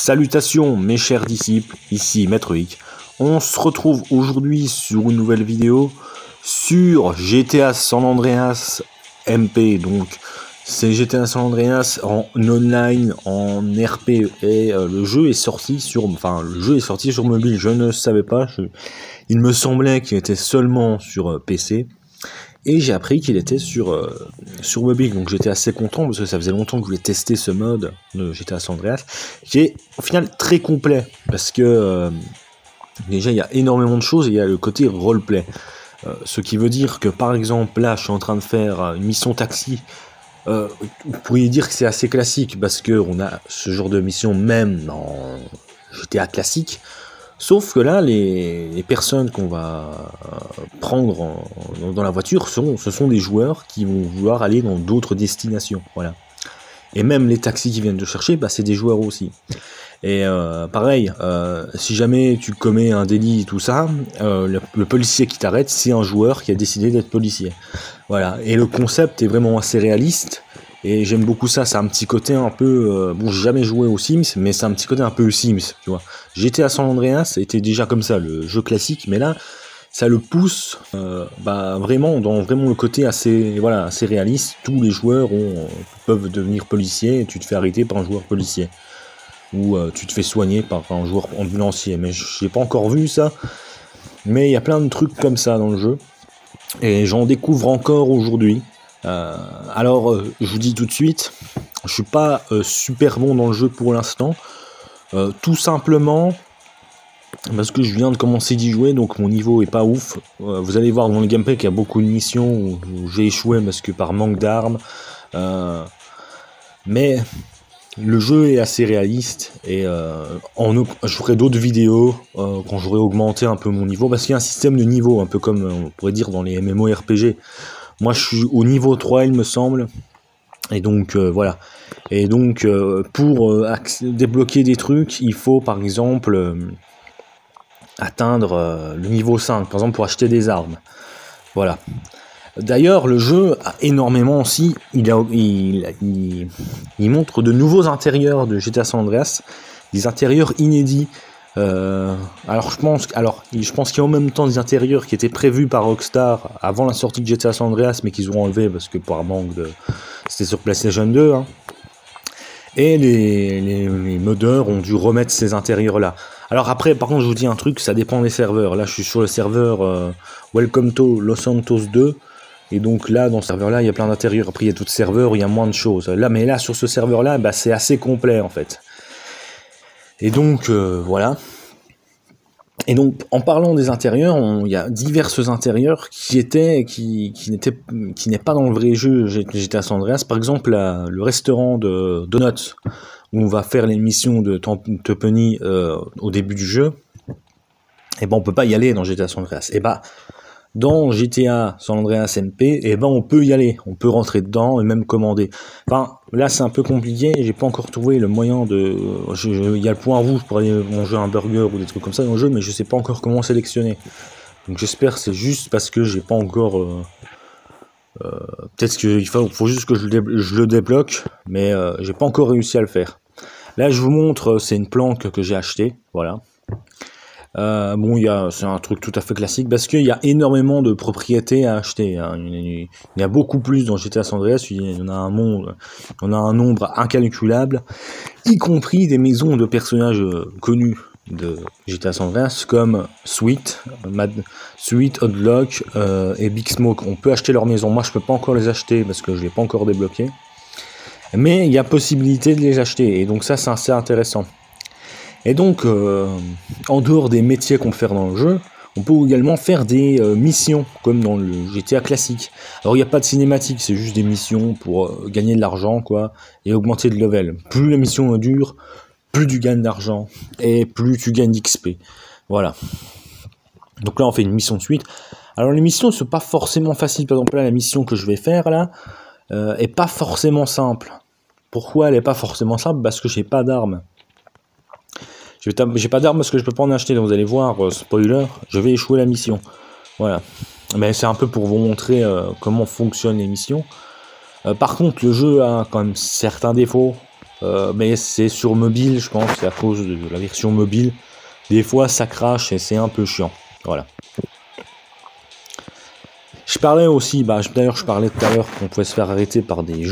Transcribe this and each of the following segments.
Salutations mes chers disciples, ici Maître Vic. On se retrouve aujourd'hui sur une nouvelle vidéo sur GTA San Andreas MP. Donc c'est GTA San Andreas en online, en RP et le jeu est sorti sur mobile. Je ne savais pas, il me semblait qu'il était seulement sur PC. Et j'ai appris qu'il était sur mobile, donc j'étais assez content parce que ça faisait longtemps que je voulais tester ce mode de GTA San Andreas, qui est au final très complet parce que déjà il y a énormément de choses et il y a le côté roleplay. Ce qui veut dire que par exemple là je suis en train de faire une mission taxi. Vous pourriez dire que c'est assez classique parce que on a ce genre de mission même dans GTA classique. Sauf que là, les personnes qu'on va prendre dans la voiture, ce sont des joueurs qui vont vouloir aller dans d'autres destinations. Voilà. Et même les taxis qui viennent te chercher, bah, c'est des joueurs aussi. Et pareil, si jamais tu commets un délit et tout ça, le policier qui t'arrête, c'est un joueur qui a décidé d'être policier. Voilà. Et le concept est vraiment assez réaliste. Et j'aime beaucoup ça, c'est un petit côté un peu... bon, j'ai jamais joué aux Sims, mais c'est un petit côté un peu Sims, tu vois. GTA San Andreas était déjà comme ça, le jeu classique, mais là, ça le pousse vraiment dans le côté assez réaliste. Tous les joueurs peuvent devenir policiers, et tu te fais arrêter par un joueur policier. Ou tu te fais soigner par un joueur ambulancier, mais j'ai pas encore vu ça. Mais il y a plein de trucs comme ça dans le jeu, et j'en découvre encore aujourd'hui. Alors, je vous dis tout de suite, je suis pas super bon dans le jeu pour l'instant, tout simplement parce que je viens de commencer d'y jouer, donc mon niveau est pas ouf. Vous allez voir dans le gameplay qu'il y a beaucoup de missions où j'ai échoué parce que par manque d'armes, mais le jeu est assez réaliste et je ferai d'autres vidéos quand j'aurai augmenté un peu mon niveau, parce qu'il y a un système de niveau, un peu comme on pourrait dire dans les MMORPG. Moi je suis au niveau 3 il me semble, et donc voilà. Et donc pour débloquer des trucs, il faut par exemple atteindre le niveau 5, par exemple pour acheter des armes. Voilà. D'ailleurs le jeu a énormément aussi, il montre de nouveaux intérieurs de GTA San Andreas, des intérieurs inédits. Alors je pense qu'il y a en même temps des intérieurs qui étaient prévus par Rockstar avant la sortie de GTA San Andreas, mais qu'ils ont enlevé parce que par manque de... C'était sur PlayStation 2, hein. Et les modeurs ont dû remettre ces intérieurs là. Alors après, par contre, je vous dis un truc, ça dépend des serveurs. Là je suis sur le serveur Welcome to Los Santos 2, et donc là dans ce serveur là il y a plein d'intérieurs. Après il y a d'autres serveurs où il y a moins de choses là, mais là sur ce serveur là c'est assez complet en fait. Et donc voilà. Et donc en parlant des intérieurs, il y a diverses intérieurs qui n'est pas dans le vrai jeu GTA San Andreas. Par exemple le restaurant de Donuts où on va faire les missions de Topeny au début du jeu. Et ben on peut pas y aller dans GTA San Andreas. Et ben dans GTA San Andreas MP, et ben on peut y aller, on peut rentrer dedans et même commander. Enfin là c'est un peu compliqué, j'ai pas encore trouvé le moyen de... Il y a le point rouge pour aller manger un burger ou des trucs comme ça dans le jeu, mais je sais pas encore comment sélectionner. Donc j'espère que c'est juste parce que j'ai pas encore... peut-être qu'il faut juste que je le débloque, mais j'ai pas encore réussi à le faire. Là je vous montre, c'est une planque que j'ai achetée, voilà. Bon, c'est un truc tout à fait classique parce qu'il y a énormément de propriétés à acheter, hein. Il y a beaucoup plus dans GTA San Andreas, il y en a un nombre incalculable, y compris des maisons de personnages connus de GTA San Andreas comme Sweet, Hotlock et Big Smoke. On peut acheter leurs maisons. Moi je peux pas encore les acheter parce que je l'ai pas encore débloqué, mais il y a possibilité de les acheter, et donc ça c'est assez intéressant. Et donc, en dehors des métiers qu'on peut faire dans le jeu, on peut également faire des missions, comme dans le GTA classique. Alors, il n'y a pas de cinématique, c'est juste des missions pour gagner de l'argent, quoi, et augmenter de level. Plus la mission dure, plus tu gagnes d'argent, et plus tu gagnes d'XP. Voilà. Donc là, on fait une mission de suite. Alors, les missions ne sont pas forcément faciles. Par exemple, là, la mission que je vais faire, là, est pas forcément simple. Pourquoi elle est pas forcément simple? Parce que j'ai pas d'armes. J'ai pas d'armes parce que je peux pas en acheter, donc vous allez voir, spoiler, je vais échouer la mission. Voilà. Mais c'est un peu pour vous montrer comment fonctionnent les missions. Par contre, le jeu a quand même certains défauts. mais c'est sur mobile, je pense, c'est à cause de la version mobile. Des fois ça crache et c'est un peu chiant. Voilà. Je parlais aussi, d'ailleurs je parlais tout à l'heure qu'on pouvait se faire arrêter par des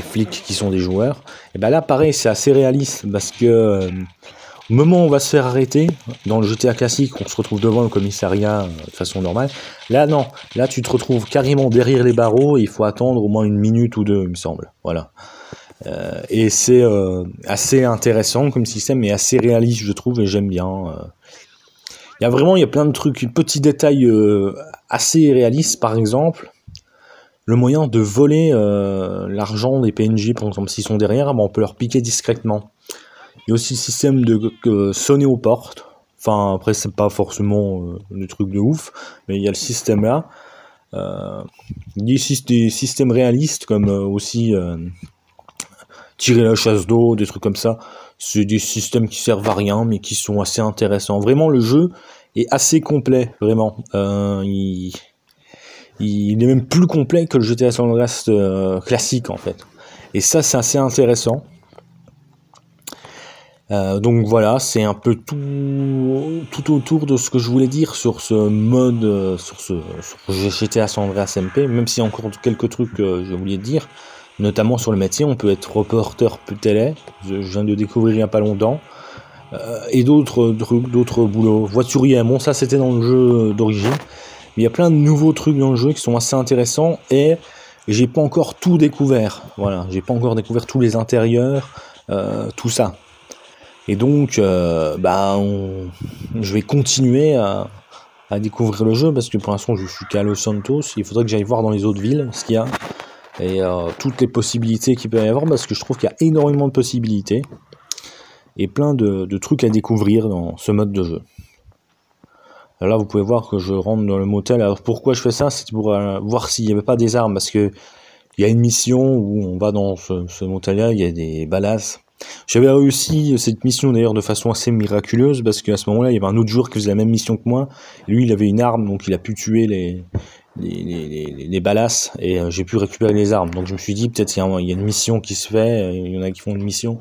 flics qui sont des joueurs. Et là pareil, c'est assez réaliste parce que au moment où on va se faire arrêter, dans le GTA classique, on se retrouve devant le commissariat de façon normale. Là non, là tu te retrouves carrément derrière les barreaux et il faut attendre au moins 1 minute ou 2, il me semble. Voilà. Et c'est assez intéressant comme système et assez réaliste, je trouve, et j'aime bien. Il y a plein de trucs, petits détails assez réalistes, par exemple. Le moyen de voler l'argent des PNJ, par exemple, s'ils sont derrière, on peut leur piquer discrètement. Il y a aussi le système de sonner aux portes. Enfin, après, c'est pas forcément le truc de ouf, mais il y a le système là. Il y a des systèmes réalistes, comme aussi tirer la chasse d'eau, des trucs comme ça. C'est des systèmes qui servent à rien, mais qui sont assez intéressants. Vraiment, le jeu est assez complet, vraiment. Il est même plus complet que le GTA San Andreas classique, en fait. Et ça, c'est assez intéressant. Donc voilà, c'est un peu tout autour de ce que je voulais dire sur ce mode, sur GTA San Andreas MP, même s'il y a encore quelques trucs que je voulais dire, notamment sur le métier. On peut être reporter télé, je viens de découvrir il n'y a pas longtemps, et d'autres trucs, d'autres boulots. Voiturier, bon ça c'était dans le jeu d'origine, mais il y a plein de nouveaux trucs dans le jeu qui sont assez intéressants, et j'ai pas encore tout découvert, voilà, j'ai pas encore découvert tous les intérieurs, tout ça. Et donc, je vais continuer à découvrir le jeu, parce que pour l'instant je suis qu'à Los Santos. Il faudrait que j'aille voir dans les autres villes ce qu'il y a, et toutes les possibilités qu'il peut y avoir, parce que je trouve qu'il y a énormément de possibilités, et plein de trucs à découvrir dans ce mode de jeu. Là vous pouvez voir que je rentre dans le motel. Alors pourquoi je fais ça? C'est pour voir s'il n'y avait pas des armes, parce que il y a une mission où on va dans ce motel là, il y a des balasses. J'avais réussi cette mission d'ailleurs de façon assez miraculeuse, parce qu'à ce moment-là, il y avait un autre joueur qui faisait la même mission que moi. Lui, il avait une arme, donc il a pu tuer les balasses, et j'ai pu récupérer les armes. Donc je me suis dit, peut-être il y a une mission qui se fait, il y en a qui font une mission.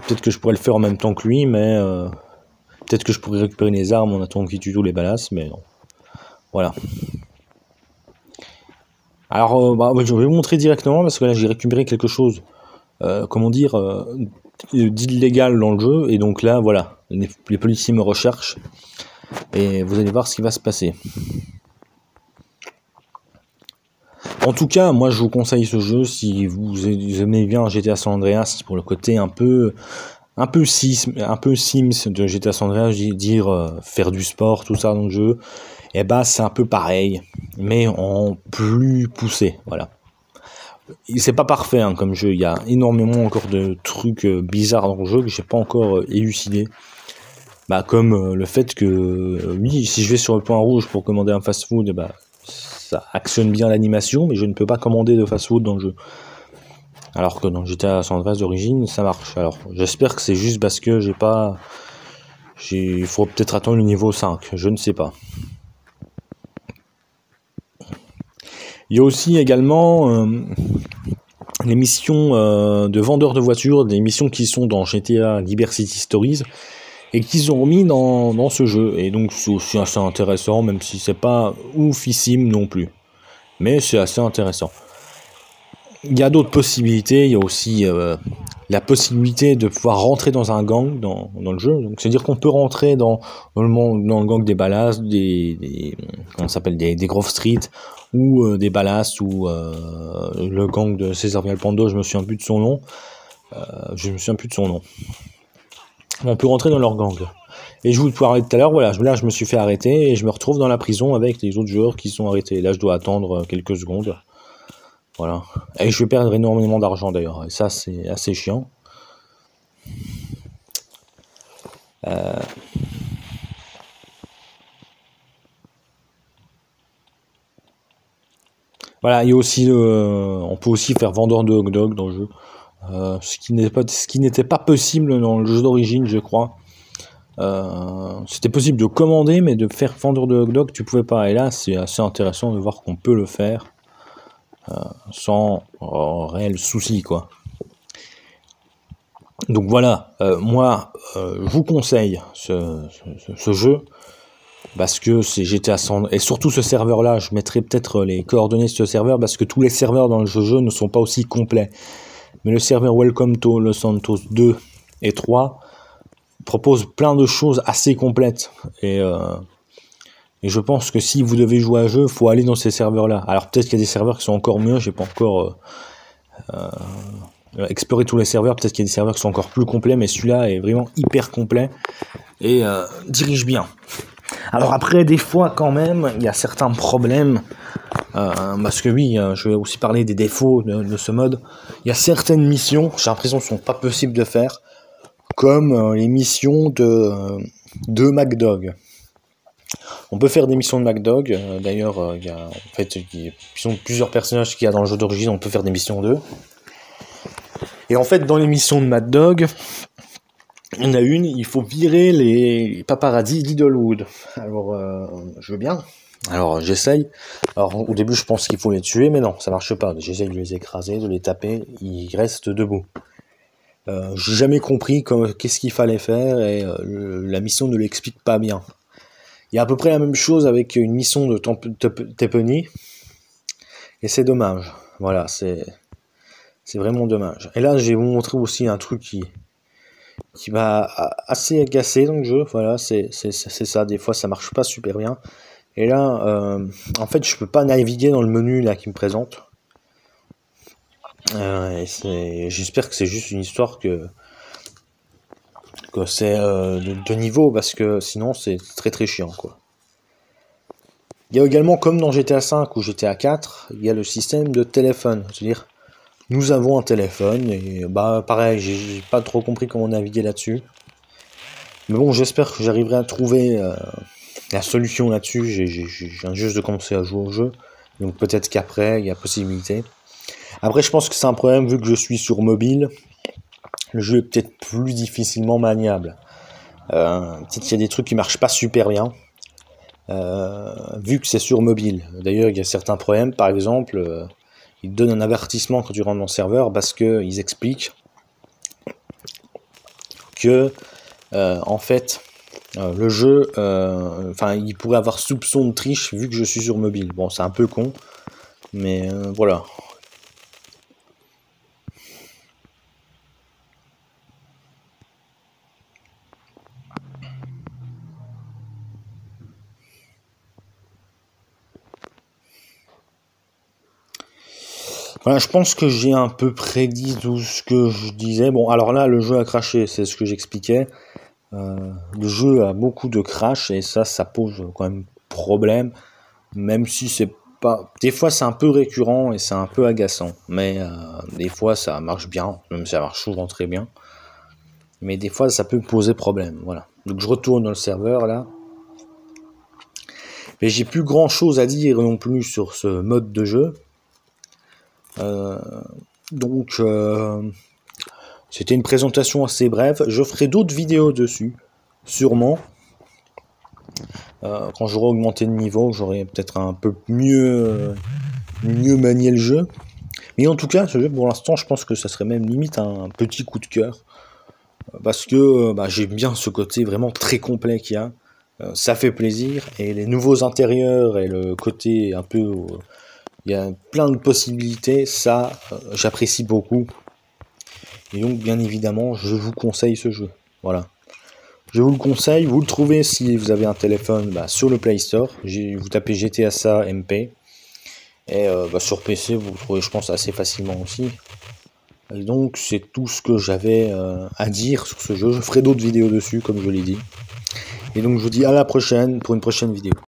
Peut-être que je pourrais le faire en même temps que lui, mais peut-être que je pourrais récupérer les armes en attendant qu'il tue tous les balasses, mais non. Voilà. Alors, je vais vous montrer directement, parce que là, j'ai récupéré quelque chose. D'illégal dans le jeu, et donc là voilà, les policiers me recherchent et vous allez voir ce qui va se passer. En tout cas, moi je vous conseille ce jeu si vous aimez bien GTA San Andreas, pour le côté un peu Sims de GTA San Andreas, dire faire du sport, tout ça dans le jeu. Et c'est un peu pareil, mais en plus poussé, voilà. C'est pas parfait comme jeu, il y a énormément encore de trucs bizarres dans le jeu que j'ai pas encore élucidé. Comme le fait que, oui, si je vais sur le point rouge pour commander un fast-food, ça actionne bien l'animation, mais je ne peux pas commander de fast-food dans le jeu. Alors que dans GTA San Andreas d'origine, ça marche. Alors, j'espère que c'est juste parce que il faut peut-être attendre le niveau 5, je ne sais pas. Il y a aussi également les missions de vendeurs de voitures, des missions qui sont dans GTA Liberty City Stories et qu'ils ont remis dans ce jeu. Et donc c'est aussi assez intéressant, même si c'est pas oufissime non plus. Mais c'est assez intéressant. Il y a d'autres possibilités, il y a aussi la possibilité de pouvoir rentrer dans un gang dans le jeu. Donc c'est-à-dire qu'on peut rentrer dans le gang des Ballas, comment ça s'appelle, des Grove Street, ou des Ballas, ou le gang de César Villalpando, je me souviens plus de son nom. On peut rentrer dans leur gang. Et je vous parlais tout à l'heure, voilà, là je me suis fait arrêter et je me retrouve dans la prison avec les autres joueurs qui sont arrêtés. Là je dois attendre quelques secondes. Voilà. Et je vais perdre énormément d'argent d'ailleurs. Et ça c'est assez chiant. Voilà, il y a aussi on peut aussi faire vendeur de hot dog dans le jeu. Ce qui n'était pas possible dans le jeu d'origine, je crois. C'était possible de commander, mais de faire vendeur de hot dog, tu pouvais pas. Et là, c'est assez intéressant de voir qu'on peut le faire sans réel souci, quoi. Donc voilà, moi, je vous conseille ce jeu, parce que c'est GTA San... Et surtout ce serveur-là, je mettrai peut-être les coordonnées de ce serveur, parce que tous les serveurs dans le jeu ne sont pas aussi complets. Mais le serveur Welcome to Los Santos 2 et 3 propose plein de choses assez complètes. Et je pense que si vous devez jouer à un jeu, il faut aller dans ces serveurs-là. Alors peut-être qu'il y a des serveurs qui sont encore mieux, j'ai pas encore exploré tous les serveurs, peut-être qu'il y a des serveurs qui sont encore plus complets, mais celui-là est vraiment hyper complet et dirige bien. Alors après, des fois quand même, il y a certains problèmes, parce que oui, je vais aussi parler des défauts de ce mode. Il y a certaines missions, j'ai l'impression qu'elles ne sont pas possibles de faire, comme les missions de MacDog. On peut faire des missions de MacDog, d'ailleurs, il y a en fait plusieurs personnages qu'il y a dans le jeu d'origine, on peut faire des missions d'eux. Et en fait, dans les missions de MacDog, il y en a une, il faut virer les paparazzis d'Idlewood. Alors, je veux bien. Alors, j'essaye. Alors, au début, je pense qu'il faut les tuer, mais non, ça marche pas. J'essaye de les écraser, de les taper, ils restent debout. J'ai jamais compris qu'est-ce qu'il fallait faire, et la mission ne l'explique pas bien. Il y a à peu près la même chose avec une mission de Tepony, et c'est dommage. Voilà, c'est vraiment dommage. Et là, je vais vous montrer aussi un truc qui m'a assez agacé dans le jeu. Voilà, c'est ça. Des fois, ça marche pas super bien. Et là, en fait, je peux pas naviguer dans le menu là qui me présente. J'espère que c'est juste une histoire que c'est de niveau, parce que sinon c'est très très chiant, quoi. Il y a également, comme dans GTA 5 ou GTA 4, il y a le système de téléphone. C'est-à-dire, nous avons un téléphone, et bah pareil, j'ai pas trop compris comment naviguer là-dessus. Mais bon, j'espère que j'arriverai à trouver la solution là-dessus. Je viens juste de commencer à jouer au jeu, donc peut-être qu'après, il y a possibilité. Après, je pense que c'est un problème, vu que je suis sur mobile, le jeu est peut-être plus difficilement maniable. Peut-être qu'il y a des trucs qui marchent pas super bien, vu que c'est sur mobile. D'ailleurs, il y a certains problèmes, par exemple, ils te donnent un avertissement quand tu rentres dans le serveur, parce qu'ils expliquent que, en fait, le jeu, il pourrait avoir soupçon de triche vu que je suis sur mobile. Bon, c'est un peu con, mais voilà. Voilà, je pense que j'ai un peu prédit tout ce que je disais. Bon, alors là, le jeu a craché, c'est ce que j'expliquais. Le jeu a beaucoup de crash, et ça pose quand même problème, même si c'est pas... Des fois, c'est un peu récurrent et c'est un peu agaçant, mais des fois, ça marche bien, même ça marche souvent très bien. Mais des fois, ça peut poser problème, voilà. Donc, je retourne dans le serveur, là. Mais j'ai plus grand-chose à dire non plus sur ce mode de jeu. C'était une présentation assez brève. Je ferai d'autres vidéos dessus, sûrement. Quand j'aurai augmenté de niveau, j'aurai peut-être un peu mieux manié le jeu. Mais en tout cas, ce jeu, pour l'instant, je pense que ça serait même limite un petit coup de cœur. Parce que j'aime bien ce côté vraiment très complet qu'il y a. Ça fait plaisir. Et les nouveaux intérieurs et le côté un peu... il y a plein de possibilités, ça, j'apprécie beaucoup. Et donc, bien évidemment, je vous conseille ce jeu. Voilà. Je vous le conseille, vous le trouvez si vous avez un téléphone sur le Play Store. Vous tapez GTA San MP. Et sur PC, vous le trouvez, je pense, assez facilement aussi. Et donc, c'est tout ce que j'avais à dire sur ce jeu. Je ferai d'autres vidéos dessus, comme je l'ai dit. Et donc, je vous dis à la prochaine pour une prochaine vidéo.